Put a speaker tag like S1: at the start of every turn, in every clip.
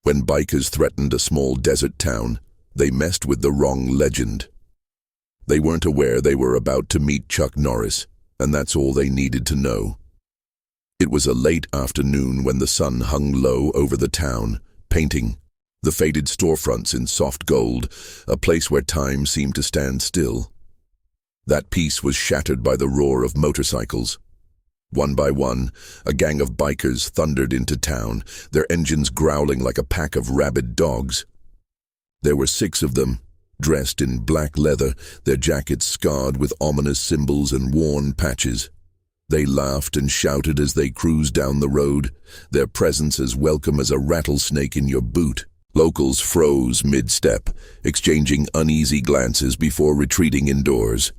S1: When bikers threatened a small desert town, they messed with the wrong legend. They weren't aware they were about to meet Chuck Norris, and that's all they needed to know. It was a late afternoon when the sun hung low over the town, painting the faded storefronts in soft gold, a place where time seemed to stand still. That peace was shattered by the roar of motorcycles. One by one, a gang of bikers thundered into town, their engines growling like a pack of rabid dogs. There were 6 of them, dressed in black leather, their jackets scarred with ominous symbols and worn patches. They laughed and shouted as they cruised down the road, their presence as welcome as a rattlesnake in your boot. Locals froze mid-step, exchanging uneasy glances before retreating indoors.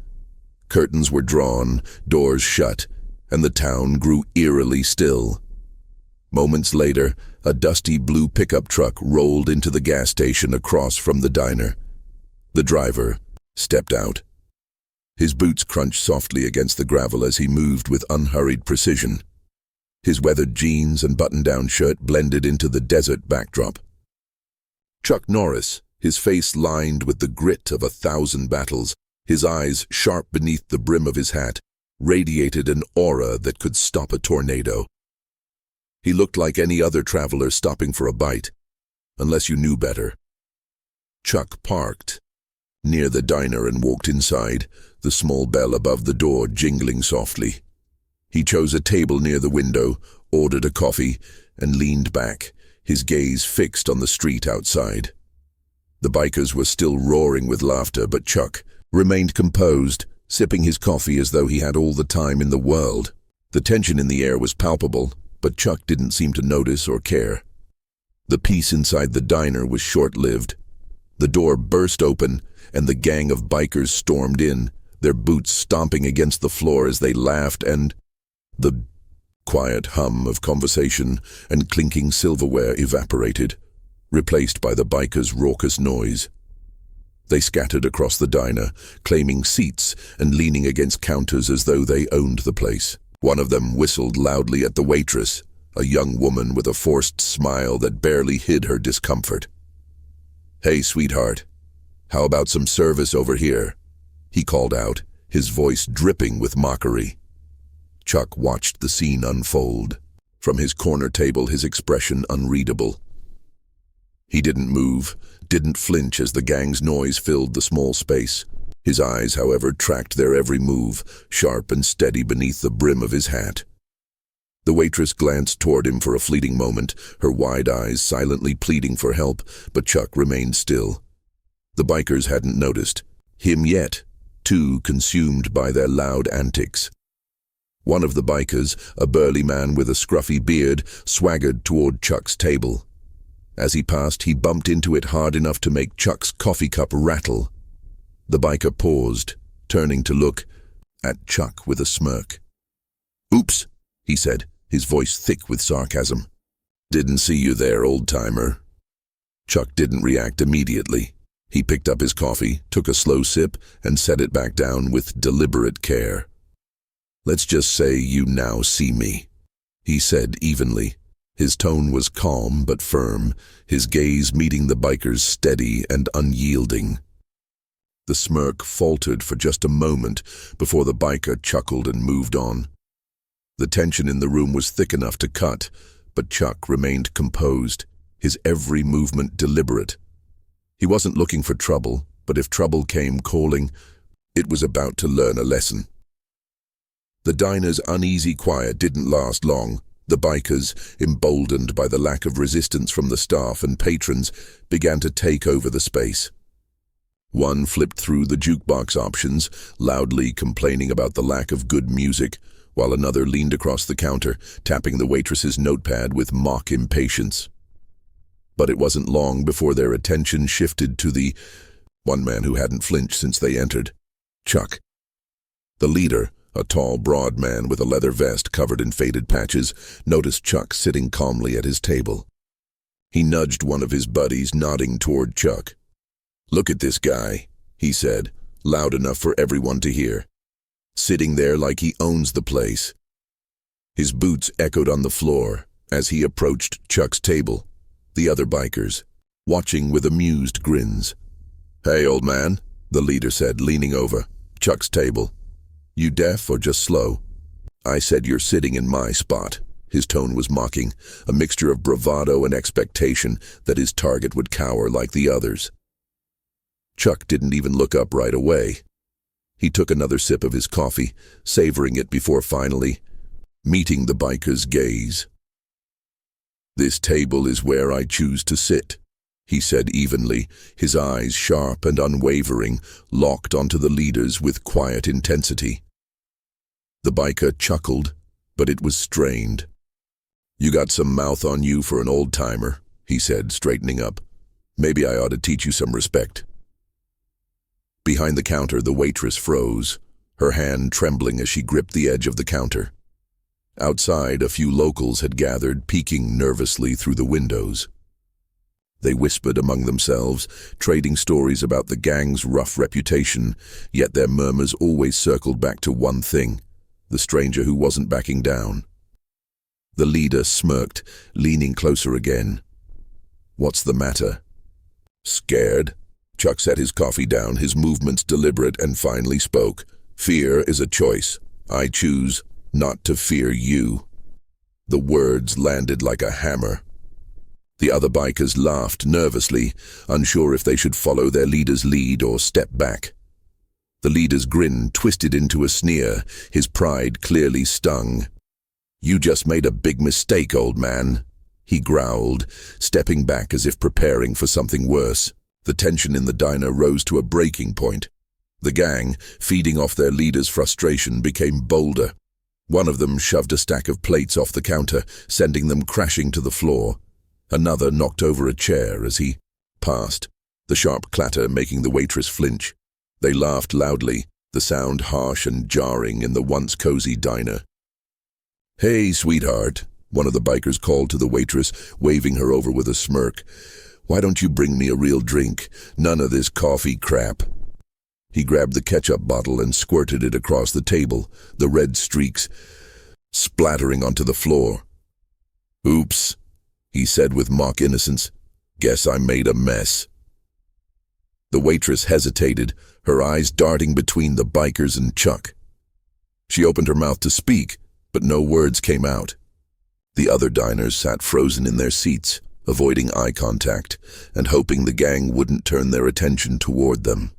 S1: Curtains were drawn, doors shut, and the town grew eerily still. Moments later, a dusty blue pickup truck rolled into the gas station across from the diner. The driver stepped out. His boots crunched softly against the gravel as he moved with unhurried precision. His weathered jeans and button-down shirt blended into the desert backdrop. Chuck Norris, his face lined with the grit of 1,000 battles, his eyes sharp beneath the brim of his hat, radiated an aura that could stop a tornado. He looked like any other traveler stopping for a bite, unless you knew better. Chuck parked near the diner and walked inside, the small bell above the door jingling softly. He chose a table near the window, ordered a coffee, and leaned back, his gaze fixed on the street outside. The bikers were still roaring with laughter, but Chuck remained composed, sipping his coffee as though he had all the time in the world. The tension in the air was palpable, but Chuck didn't seem to notice or care. The peace inside the diner was short-lived. The door burst open, and the gang of bikers stormed in, their boots stomping against the floor as they laughed, and the quiet hum of conversation and clinking silverware evaporated, replaced by the bikers' raucous noise. They scattered across the diner, claiming seats and leaning against counters as though they owned the place. One of them whistled loudly at the waitress, a young woman with a forced smile that barely hid her discomfort. "Hey, sweetheart, how about some service over here?" he called out, his voice dripping with mockery. Chuck watched the scene unfold, from his corner table, his expression unreadable. He didn't move, didn't flinch as the gang's noise filled the small space. His eyes, however, tracked their every move, sharp and steady beneath the brim of his hat. The waitress glanced toward him for a fleeting moment, her wide eyes silently pleading for help, but Chuck remained still. The bikers hadn't noticed him yet, too consumed by their loud antics. One of the bikers, a burly man with a scruffy beard, swaggered toward Chuck's table. As he passed, he bumped into it hard enough to make Chuck's coffee cup rattle. The biker paused, turning to look at Chuck with a smirk. "Oops," he said, his voice thick with sarcasm. "Didn't see you there, old-timer." Chuck didn't react immediately. He picked up his coffee, took a slow sip, and set it back down with deliberate care. "Let's just say you now see me," he said evenly. His tone was calm but firm, his gaze meeting the biker's steady and unyielding. The smirk faltered for just a moment before the biker chuckled and moved on. The tension in the room was thick enough to cut, but Chuck remained composed, his every movement deliberate. He wasn't looking for trouble, but if trouble came calling, it was about to learn a lesson. The diner's uneasy quiet didn't last long. The bikers, emboldened by the lack of resistance from the staff and patrons, began to take over the space. One flipped through the jukebox options, loudly complaining about the lack of good music, while another leaned across the counter, tapping the waitress's notepad with mock impatience. But it wasn't long before their attention shifted to the one man who hadn't flinched since they entered, Chuck. The leader, a tall, broad man with a leather vest covered in faded patches, noticed Chuck sitting calmly at his table. He nudged one of his buddies, nodding toward Chuck. "Look at this guy," he said, loud enough for everyone to hear. "Sitting there like he owns the place." His boots echoed on the floor as he approached Chuck's table. the other bikers, watching with amused grins. "Hey, old man," the leader said, leaning over Chuck's table. "You deaf or just slow?" "I said you're sitting in my spot." His tone was mocking, a mixture of bravado and expectation that his target would cower like the others. Chuck didn't even look up right away. He took another sip of his coffee, savoring it before finally meeting the biker's gaze. "This table is where I choose to sit," he said evenly, his eyes sharp and unwavering, locked onto the leader's with quiet intensity. The biker chuckled, but it was strained. "You got some mouth on you for an old-timer," he said, straightening up. "Maybe I ought to teach you some respect." Behind the counter, the waitress froze, her hand trembling as she gripped the edge of the counter. Outside, a few locals had gathered, peeking nervously through the windows. They whispered among themselves, trading stories about the gang's rough reputation, yet their murmurs always circled back to one thing: the stranger who wasn't backing down. The leader smirked, leaning closer again. "What's the matter?" "Scared?" Chuck set his coffee down, his movements deliberate, and finally spoke. "Fear is a choice. I choose not to fear you." The words landed like a hammer. The other bikers laughed nervously, unsure if they should follow their leader's lead or step back. The leader's grin twisted into a sneer, his pride clearly stung. "You just made a big mistake, old man," he growled, stepping back as if preparing for something worse. The tension in the diner rose to a breaking point. The gang, feeding off their leader's frustration, became bolder. One of them shoved a stack of plates off the counter, sending them crashing to the floor. Another knocked over a chair as he passed, the sharp clatter making the waitress flinch. They laughed loudly, the sound harsh and jarring in the once cozy diner. "Hey, sweetheart," one of the bikers called to the waitress, waving her over with a smirk. "Why don't you bring me a real drink? None of this coffee crap." He grabbed the ketchup bottle and squirted it across the table, the red streaks splattering onto the floor. "Oops," he said with mock innocence. "Guess I made a mess." The waitress hesitated, her eyes darting between the bikers and Chuck. She opened her mouth to speak, but no words came out. The other diners sat frozen in their seats, avoiding eye contact and hoping the gang wouldn't turn their attention toward them.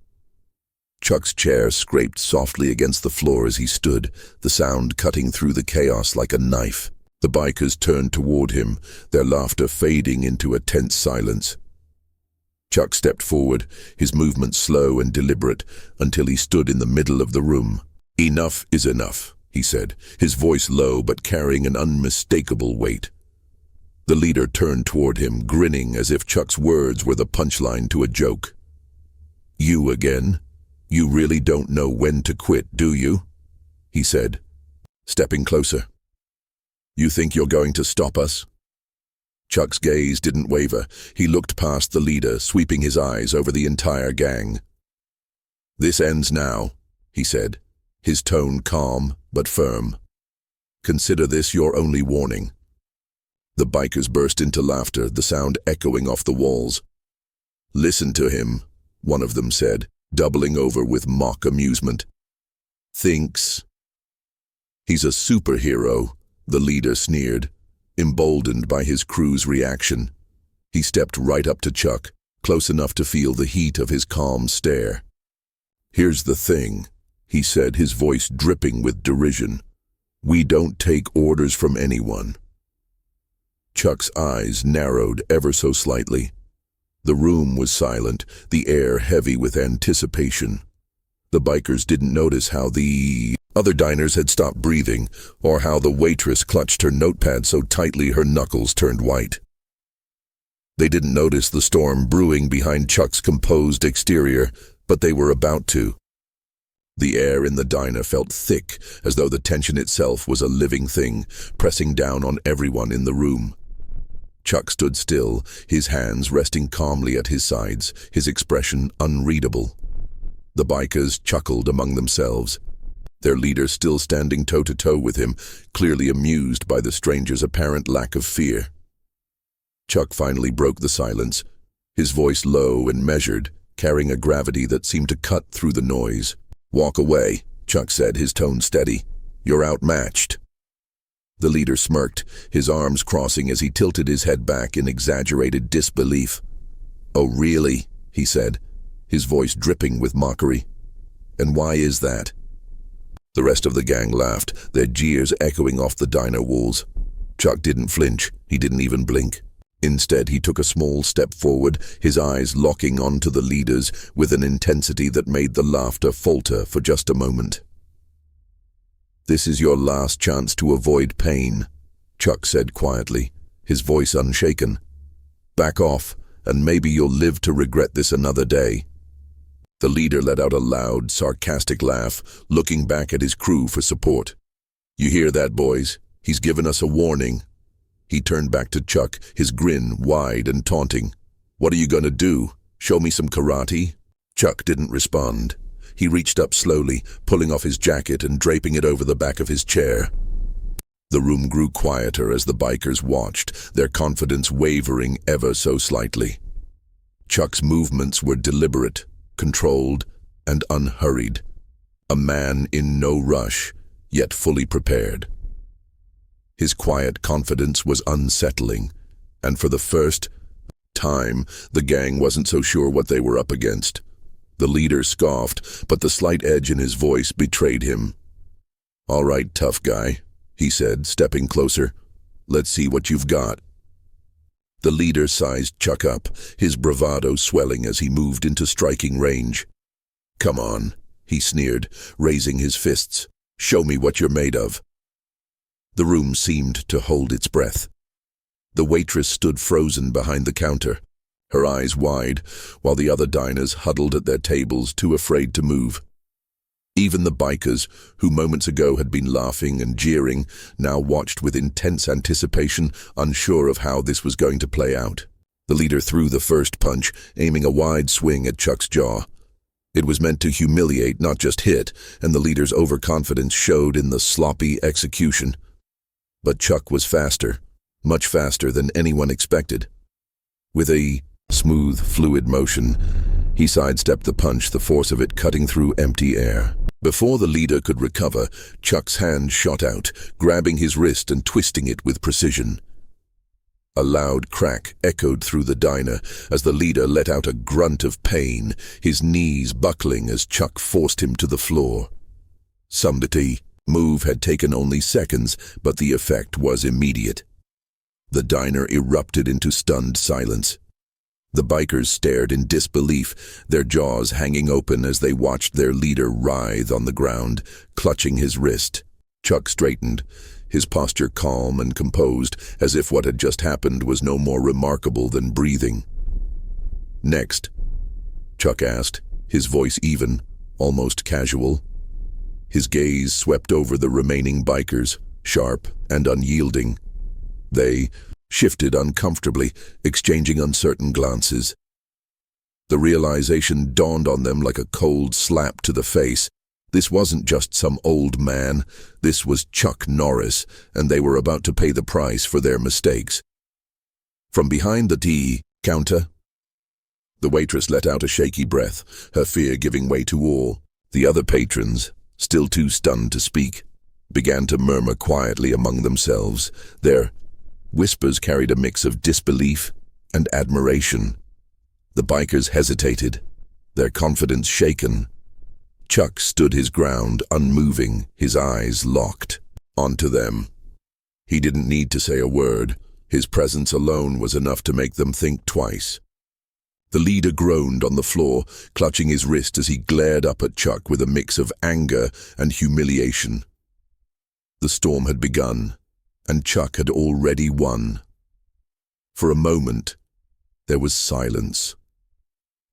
S1: Chuck's chair scraped softly against the floor as he stood, the sound cutting through the chaos like a knife. The bikers turned toward him, their laughter fading into a tense silence. Chuck stepped forward, his movements slow and deliberate, until he stood in the middle of the room. "Enough is enough," he said, his voice low but carrying an unmistakable weight. The leader turned toward him, grinning as if Chuck's words were the punchline to a joke. "You again? You really don't know when to quit, do you?" he said, stepping closer. "You think you're going to stop us?" Chuck's gaze didn't waver. He looked past the leader, sweeping his eyes over the entire gang. "This ends now," he said, his tone calm but firm. "Consider this your only warning." The bikers burst into laughter, the sound echoing off the walls. "Listen to him," one of them said, doubling over with mock amusement. "Thinks he's a superhero," the leader sneered, emboldened by his crew's reaction. He stepped right up to Chuck, close enough to feel the heat of his calm stare. "Here's the thing," he said, his voice dripping with derision. "We don't take orders from anyone." Chuck's eyes narrowed ever so slightly. The room was silent, the air heavy with anticipation. The bikers didn't notice how the other diners had stopped breathing, or how the waitress clutched her notepad so tightly her knuckles turned white. They didn't notice the storm brewing behind Chuck's composed exterior, but they were about to. The air in the diner felt thick, as though the tension itself was a living thing, pressing down on everyone in the room. Chuck stood still, his hands resting calmly at his sides, his expression unreadable. The bikers chuckled among themselves, their leader still standing toe-to-toe with him, clearly amused by the stranger's apparent lack of fear. Chuck finally broke the silence, his voice low and measured, carrying a gravity that seemed to cut through the noise. "Walk away," Chuck said, his tone steady. "You're outmatched." The leader smirked, his arms crossing as he tilted his head back in exaggerated disbelief. "Oh, really?" he said, his voice dripping with mockery. "And why is that?" The rest of the gang laughed, their jeers echoing off the diner walls. Chuck didn't flinch, he didn't even blink. Instead, he took a small step forward, his eyes locking onto the leaders with an intensity that made the laughter falter for just a moment. "This is your last chance to avoid pain," Chuck said quietly, his voice unshaken. "Back off, and maybe you'll live to regret this another day." The leader let out a loud, sarcastic laugh, looking back at his crew for support. "You hear that, boys? He's given us a warning." He turned back to Chuck, his grin wide and taunting. "What are you gonna do? Show me some karate?" Chuck didn't respond. He reached up slowly, pulling off his jacket and draping it over the back of his chair. The room grew quieter as the bikers watched, their confidence wavering ever so slightly. Chuck's movements were deliberate, controlled, and unhurried. A man in no rush, yet fully prepared. His quiet confidence was unsettling, and for the first time, the gang wasn't so sure what they were up against. The leader scoffed, but the slight edge in his voice betrayed him. "All right, tough guy," he said, stepping closer. "Let's see what you've got." The leader sized Chuck up, his bravado swelling as he moved into striking range. "Come on," he sneered, raising his fists. "Show me what you're made of." The room seemed to hold its breath. The waitress stood frozen behind the counter, her eyes wide, while the other diners huddled at their tables, too afraid to move. Even the bikers, who moments ago had been laughing and jeering, now watched with intense anticipation, unsure of how this was going to play out. The leader threw the first punch, aiming a wide swing at Chuck's jaw. It was meant to humiliate, not just hit, and the leader's overconfidence showed in the sloppy execution. But Chuck was faster, much faster than anyone expected. With a smooth, fluid motion, he sidestepped the punch, the force of it cutting through empty air. Before the leader could recover, Chuck's hand shot out, grabbing his wrist and twisting it with precision. A loud crack echoed through the diner as the leader let out a grunt of pain, his knees buckling as Chuck forced him to the floor. Somebody move had taken only seconds, but the effect was immediate. The diner erupted into stunned silence. The bikers stared in disbelief, their jaws hanging open as they watched their leader writhe on the ground, clutching his wrist. Chuck straightened, his posture calm and composed, as if what had just happened was no more remarkable than breathing. "Next?" Chuck asked, his voice even, almost casual. His gaze swept over the remaining bikers, sharp and unyielding. They shifted uncomfortably, exchanging uncertain glances. The realization dawned on them like a cold slap to the face. This wasn't just some old man, this was Chuck Norris, and they were about to pay the price for their mistakes. From behind the tea counter, the waitress let out a shaky breath, her fear giving way to awe. The other patrons, still too stunned to speak, began to murmur quietly among themselves. Their whispers carried a mix of disbelief and admiration. The bikers hesitated, their confidence shaken. Chuck stood his ground, unmoving, his eyes locked onto them. He didn't need to say a word. His presence alone was enough to make them think twice. The leader groaned on the floor, clutching his wrist as he glared up at Chuck with a mix of anger and humiliation. The storm had begun, and Chuck had already won. For a moment, there was silence.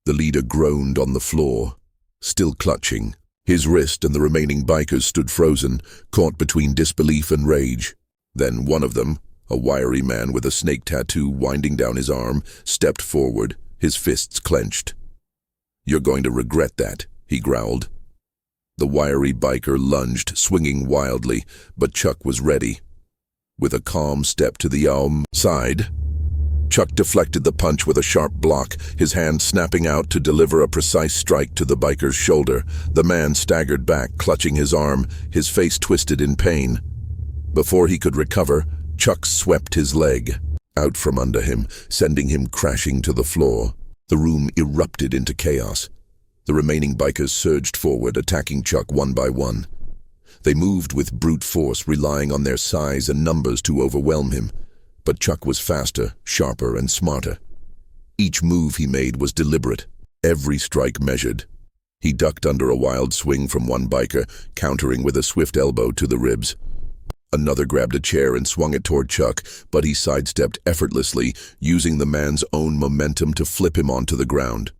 S1: The leader groaned on the floor, still clutching. His wrist and the remaining bikers stood frozen, caught between disbelief and rage. Then one of them, a wiry man with a snake tattoo winding down his arm, stepped forward, his fists clenched. "You're going to regret that," he growled. The wiry biker lunged, swinging wildly, but Chuck was ready. With a calm step to the side, Chuck deflected the punch with a sharp block, his hand snapping out to deliver a precise strike to the biker's shoulder. The man staggered back, clutching his arm, his face twisted in pain. Before he could recover, Chuck swept his leg out from under him, sending him crashing to the floor. The room erupted into chaos. The remaining bikers surged forward, attacking Chuck one by one. They moved with brute force, relying on their size and numbers to overwhelm him. But Chuck was faster, sharper, and smarter. Each move he made was deliberate, every strike measured. He ducked under a wild swing from one biker, countering with a swift elbow to the ribs. Another grabbed a chair and swung it toward Chuck, but he sidestepped effortlessly, using the man's own momentum to flip him onto the ground.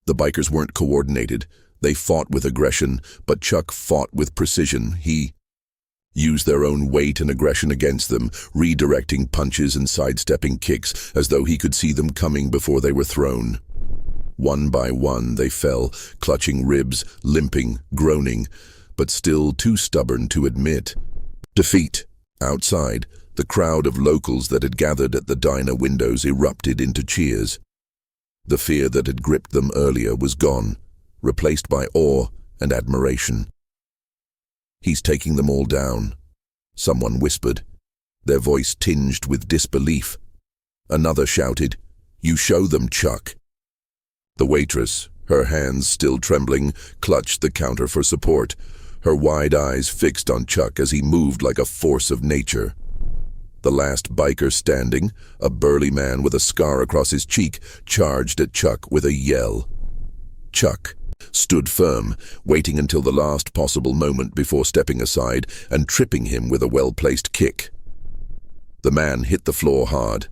S1: The bikers weren't coordinated. They fought with aggression, but Chuck fought with precision. He used their own weight and aggression against them, redirecting punches and sidestepping kicks as though he could see them coming before they were thrown. One by one they fell, clutching ribs, limping, groaning, but still too stubborn to admit defeat. Outside, the crowd of locals that had gathered at the diner windows erupted into cheers. The fear that had gripped them earlier was gone, replaced by awe and admiration. "He's taking them all down," someone whispered, their voice tinged with disbelief. Another shouted, "You show them, Chuck." The waitress, her hands still trembling, clutched the counter for support, her wide eyes fixed on Chuck as he moved like a force of nature. The last biker standing, a burly man with a scar across his cheek, charged at Chuck with a yell. Chuck stood firm, waiting until the last possible moment before stepping aside and tripping him with a well-placed kick. The man hit the floor hard.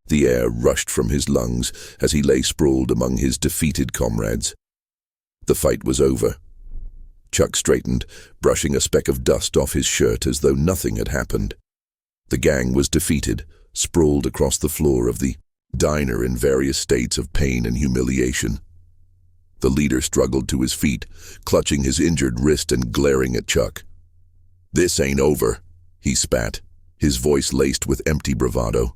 S1: The air rushed from his lungs as he lay sprawled among his defeated comrades. The fight was over. Chuck straightened, brushing a speck of dust off his shirt as though nothing had happened. The gang was defeated, sprawled across the floor of the diner in various states of pain and humiliation. The leader struggled to his feet, clutching his injured wrist and glaring at Chuck. "This ain't over," he spat, his voice laced with empty bravado.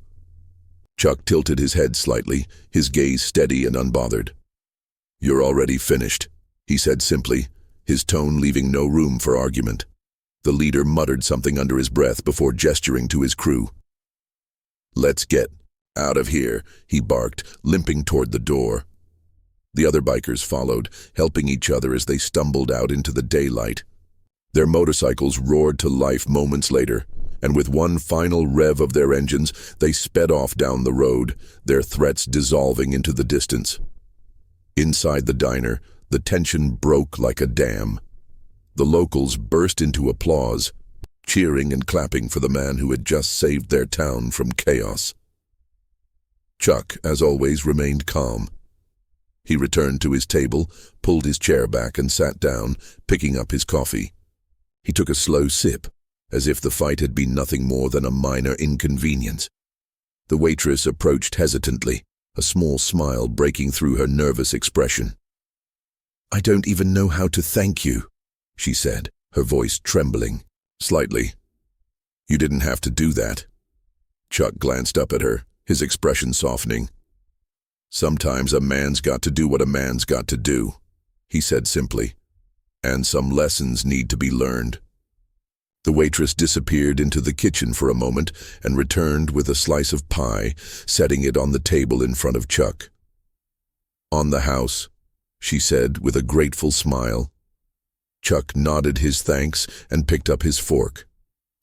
S1: Chuck tilted his head slightly, his gaze steady and unbothered. "You're already finished," he said simply, his tone leaving no room for argument. The leader muttered something under his breath before gesturing to his crew. "Let's get out of here," he barked, limping toward the door. The other bikers followed, helping each other as they stumbled out into the daylight. Their motorcycles roared to life moments later, and with one final rev of their engines, they sped off down the road, their threats dissolving into the distance. Inside the diner, the tension broke like a dam. The locals burst into applause, cheering and clapping for the man who had just saved their town from chaos. Chuck, as always, remained calm. He returned to his table, pulled his chair back and sat down, picking up his coffee. He took a slow sip, as if the fight had been nothing more than a minor inconvenience. The waitress approached hesitantly, a small smile breaking through her nervous expression. "I don't even know how to thank you," she said, her voice trembling slightly. "You didn't have to do that." Chuck glanced up at her, his expression softening. "Sometimes a man's got to do what a man's got to do," he said simply. "And some lessons need to be learned." The waitress disappeared into the kitchen for a moment and returned with a slice of pie, setting it on the table in front of Chuck. "On the house," she said with a grateful smile. Chuck nodded his thanks and picked up his fork.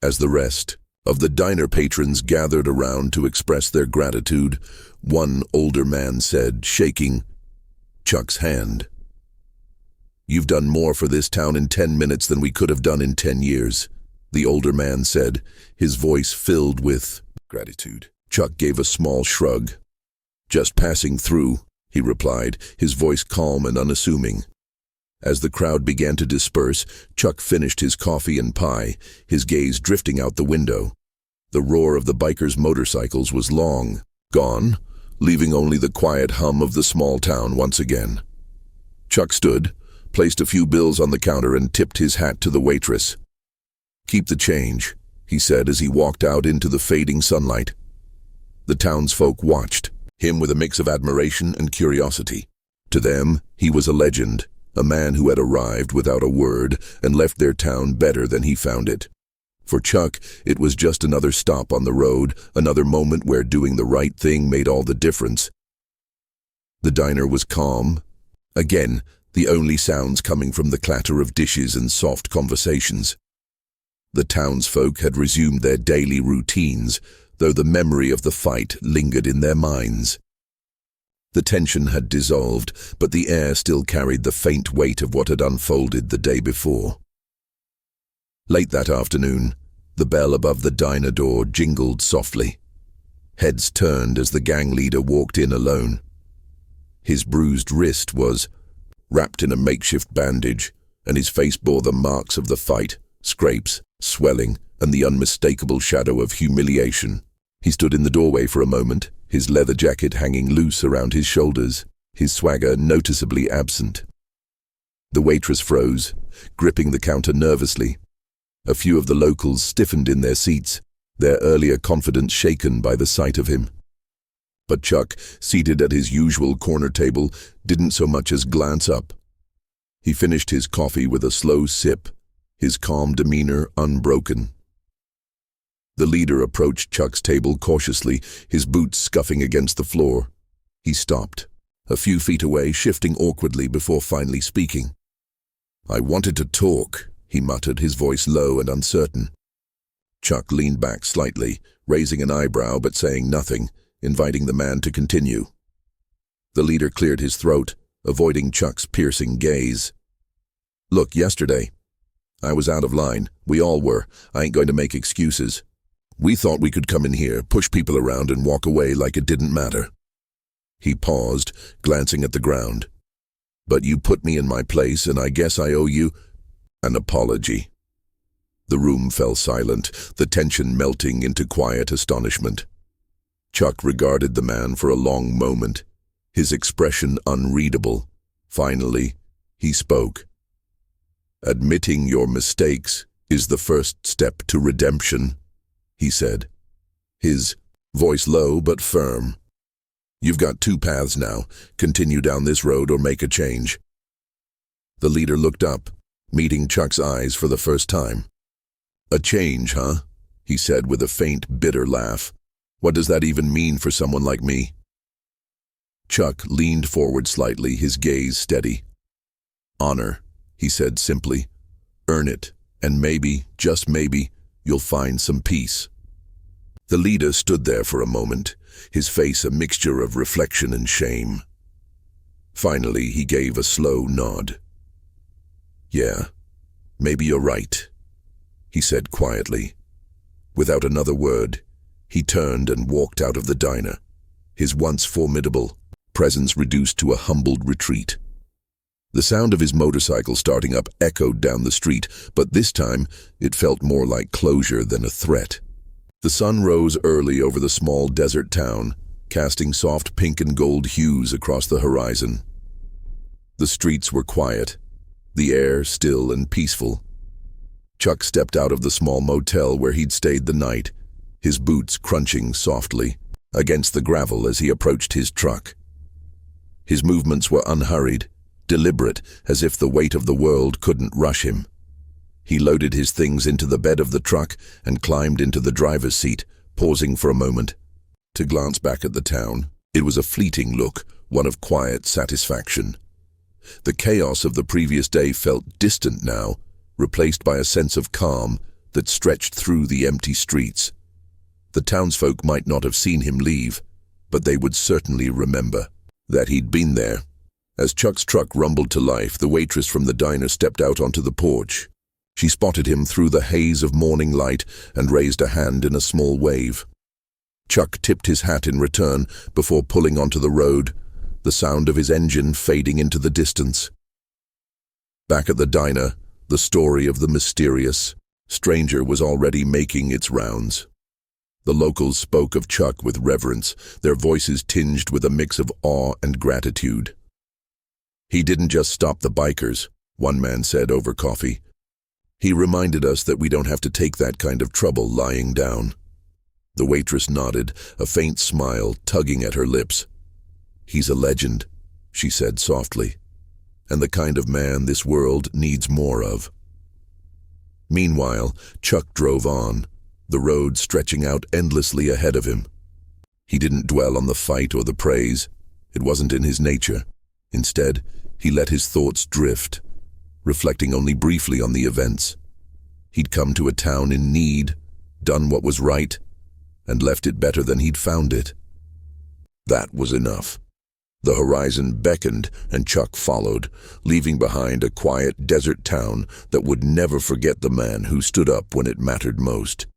S1: As the rest of the diner patrons gathered around to express their gratitude, one older man said, shaking Chuck's hand, "You've done more for this town in 10 minutes than we could have done in 10 years, the older man said, his voice filled with gratitude. Chuck gave a small shrug. "Just passing through," he replied, his voice calm and unassuming. As the crowd began to disperse, Chuck finished his coffee and pie, his gaze drifting out the window. The roar of the bikers' motorcycles was long gone, leaving only the quiet hum of the small town once again. Chuck stood, placed a few bills on the counter and tipped his hat to the waitress. "Keep the change," he said as he walked out into the fading sunlight. The townsfolk watched, him with a mix of admiration and curiosity. To them, he was a legend, a man who had arrived without a word and left their town better than he found it. For Chuck, it was just another stop on the road, another moment where doing the right thing made all the difference. The diner was calm. Again, the only sounds coming from the clatter of dishes and soft conversations. The townsfolk had resumed their daily routines, though the memory of the fight lingered in their minds. The tension had dissolved, but the air still carried the faint weight of what had unfolded the day before. Late that afternoon, the bell above the diner door jingled softly. Heads turned as the gang leader walked in alone. His bruised wrist was wrapped in a makeshift bandage, and his face bore the marks of the fight, scrapes, swelling, and the unmistakable shadow of humiliation. He stood in the doorway for a moment, his leather jacket hanging loose around his shoulders, his swagger noticeably absent. The waitress froze, gripping the counter nervously. A few of the locals stiffened in their seats, their earlier confidence shaken by the sight of him. But Chuck, seated at his usual corner table, didn't so much as glance up. He finished his coffee with a slow sip, his calm demeanor unbroken. The leader approached Chuck's table cautiously, his boots scuffing against the floor. He stopped, a few feet away, shifting awkwardly before finally speaking. "I wanted to talk," he muttered, his voice low and uncertain. Chuck leaned back slightly, raising an eyebrow but saying nothing, inviting the man to continue. The leader cleared his throat, avoiding Chuck's piercing gaze. "Look, yesterday, I was out of line. We all were. I ain't going to make excuses. We thought we could come in here, push people around, and walk away like it didn't matter." He paused, glancing at the ground. "But you put me in my place, and I guess I owe you an apology." The room fell silent, the tension melting into quiet astonishment. Chuck regarded the man for a long moment, his expression unreadable. Finally, he spoke. "Admitting your mistakes is the first step to redemption," he said, his voice low but firm. "You've got two paths now. Continue down this road or make a change." The leader looked up, meeting Chuck's eyes for the first time. "A change, huh?" he said with a faint, bitter laugh. "What does that even mean for someone like me?" Chuck leaned forward slightly, his gaze steady. "Honor," he said simply. "Earn it, and maybe, just maybe, you'll find some peace." The leader stood there for a moment, his face a mixture of reflection and shame. Finally, he gave a slow nod. "Yeah, maybe you're right," he said quietly. Without another word, he turned and walked out of the diner, his once formidable presence reduced to a humbled retreat. The sound of his motorcycle starting up echoed down the street, but this time it felt more like closure than a threat. The sun rose early over the small desert town, casting soft pink and gold hues across the horizon. The streets were quiet, the air still and peaceful. Chuck stepped out of the small motel where he'd stayed the night, his boots crunching softly against the gravel as he approached his truck. His movements were unhurried, deliberate, as if the weight of the world couldn't rush him. He loaded his things into the bed of the truck and climbed into the driver's seat, pausing for a moment to glance back at the town. It was a fleeting look, one of quiet satisfaction. The chaos of the previous day felt distant now, replaced by a sense of calm that stretched through the empty streets. The townsfolk might not have seen him leave, but they would certainly remember that he'd been there. As Chuck's truck rumbled to life, the waitress from the diner stepped out onto the porch. She spotted him through the haze of morning light and raised a hand in a small wave. Chuck tipped his hat in return before pulling onto the road, the sound of his engine fading into the distance. Back at the diner, the story of the mysterious stranger was already making its rounds. The locals spoke of Chuck with reverence, their voices tinged with a mix of awe and gratitude. "He didn't just stop the bikers," one man said over coffee. "He reminded us that we don't have to take that kind of trouble lying down." The waitress nodded, a faint smile tugging at her lips. "He's a legend," she said softly, "and the kind of man this world needs more of." Meanwhile, Chuck drove on, the road stretching out endlessly ahead of him. He didn't dwell on the fight or the praise. It wasn't in his nature. Instead, he let his thoughts drift, reflecting only briefly on the events. He'd come to a town in need, done what was right, and left it better than he'd found it. That was enough. The horizon beckoned, and Chuck followed, leaving behind a quiet desert town that would never forget the man who stood up when it mattered most.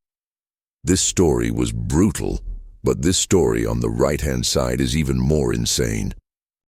S1: This story was brutal, but this story on the right-hand side is even more insane.